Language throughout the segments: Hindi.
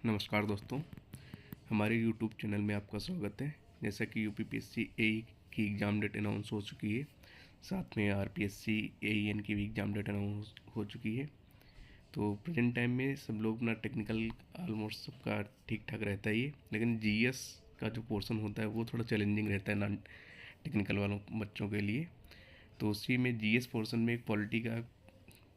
नमस्कार दोस्तों, हमारे YouTube चैनल में आपका स्वागत है। जैसा कि यूपीपीएससी एई की एग्ज़ाम डेट अनाउंस हो चुकी है, साथ में आरपीएससी एईएन की भी एग्ज़ाम डेट अनाउंस हो चुकी है। तो प्रेजेंट टाइम में सब लोग अपना टेक्निकल ऑलमोस्ट सबका ठीक ठाक रहता ही है, लेकिन जीएस का जो पोर्शन होता है वो थोड़ा चैलेंजिंग रहता है नॉन टेक्निकल वालों बच्चों के लिए। तो उसी में जीएस पोर्शन में एक पॉलिटी का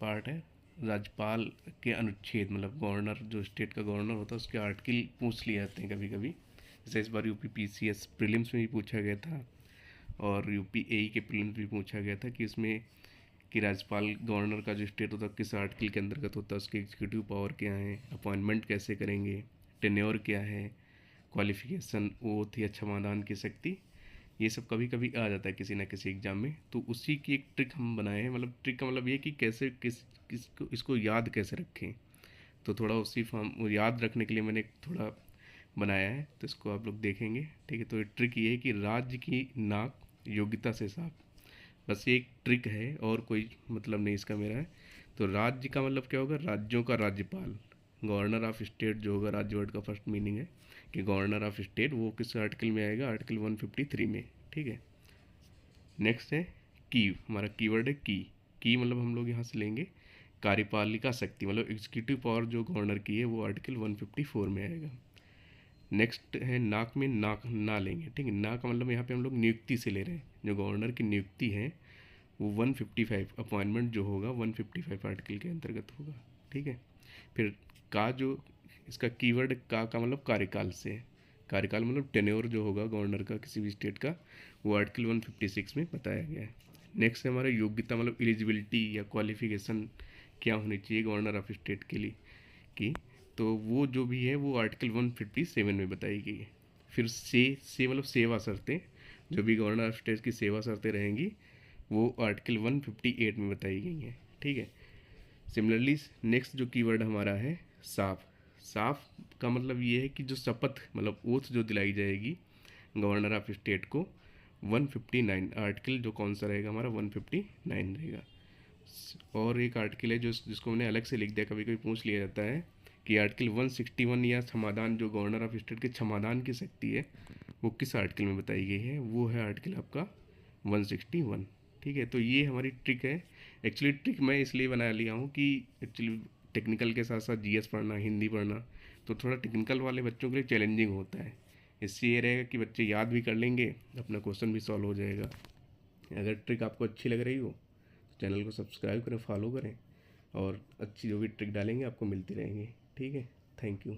पार्ट है। राज्यपाल के अनुच्छेद मतलब गवर्नर, जो स्टेट का गवर्नर होता है उसके आर्टिकल पूछ लिए जाते हैं कभी कभी। जैसे इस बार यूपी पीसीएस प्रीलिम्स में भी पूछा गया था और यूपी एई के प्रीलिम्स भी पूछा गया था कि इसमें कि राज्यपाल गवर्नर का जो स्टेट होता है किस आर्टिकल के अंतर्गत होता है, उसके एग्जीक्यूटिव पावर क्या है, अपॉइंटमेंट कैसे करेंगे, टेन्योर क्या है, क्वालिफिकेशन, ओथ या क्षमादान की शक्ति, ये सब कभी कभी आ जाता है किसी ना किसी एग्ज़ाम में। तो उसी की एक ट्रिक हम बनाए हैं। मतलब ट्रिक का मतलब ये कि कैसे किसको इसको याद कैसे रखें। तो थोड़ा उसी फॉर्म याद रखने के लिए मैंने थोड़ा बनाया है, तो इसको आप लोग देखेंगे। ठीक है, तो ये ट्रिक ये है कि राज्य की नाक योग्यता से साफ। बस ये एक ट्रिक है और कोई मतलब नहीं इसका मेरा है। तो राज्य का मतलब क्या होगा? राज्यों का राज्यपाल, गवर्नर ऑफ स्टेट जो होगा, राज्य वर्ड का फर्स्ट मीनिंग है कि गवर्नर ऑफ स्टेट, वो किस आर्टिकल में आएगा? आर्टिकल 153 में। ठीक है, नेक्स्ट है की। हमारा कीवर्ड है की। की मतलब हम लोग यहाँ से लेंगे कार्यपालिका शक्ति, मतलब एग्जीक्यूटिव पावर जो गवर्नर की है वो आर्टिकल 154 में आएगा। नेक्स्ट है नाक में नाक ना लेंगे। ठीक है, ना का मतलब यहाँ पे हम लोग नियुक्ति से ले रहे हैं। जो गवर्नर की नियुक्ति है वो 155 अपॉइंटमेंट जो होगा 155 आर्टिकल के अंतर्गत होगा। ठीक है, फिर का जो इसका कीवर्ड का मतलब कार्यकाल से है। कार्यकाल मतलब टेन्योर जो होगा गवर्नर का किसी भी स्टेट का, वो आर्टिकल 156 में बताया गया है। नेक्स्ट है हमारा योग्यता, मतलब एलिजिबिलिटी या क्वालिफिकेशन क्या होनी चाहिए गवर्नर ऑफ स्टेट के लिए की, तो वो जो भी है वो आर्टिकल 157 में बताई गई है। फिर से मतलब सेवा शर्तें, जो भी गवर्नर ऑफ स्टेट की सेवा शर्तें रहेंगी वो आर्टिकल 158 में बताई गई हैं। ठीक है, सिमिलरली नेक्स्ट जो कीवर्ड हमारा है साफ। साफ का मतलब ये है कि जो शपथ मतलब ओथ जो दिलाई जाएगी गवर्नर ऑफ स्टेट को, 159 आर्टिकल जो कौन सा रहेगा हमारा? 159 रहेगा। और एक आर्टिकल है जो जिसको मैंने अलग से लिख दिया, कभी कभी पूछ लिया जाता है कि आर्टिकल 161 या क्षमादान, जो गवर्नर ऑफ स्टेट के क्षमादान की शक्ति है वो किस आर्टिकल में बताई गई है? वो है आर्टिकल आपका 161। ठीक है, तो ये हमारी ट्रिक है। एक्चुअली ट्रिक मैं इसलिए बना लिया हूँ कि एक्चुअली टेक्निकल के साथ साथ जीएस पढ़ना, हिंदी पढ़ना तो थोड़ा टेक्निकल वाले बच्चों के लिए चैलेंजिंग होता है। इससे ये रहेगा कि बच्चे याद भी कर लेंगे, अपना क्वेश्चन भी सॉल्व हो जाएगा। अगर ट्रिक आपको अच्छी लग रही हो तो चैनल को सब्सक्राइब करें, फॉलो करें, और अच्छी जो भी ट्रिक डालेंगे आपको मिलती रहेंगी। ठीक है, थैंक यू।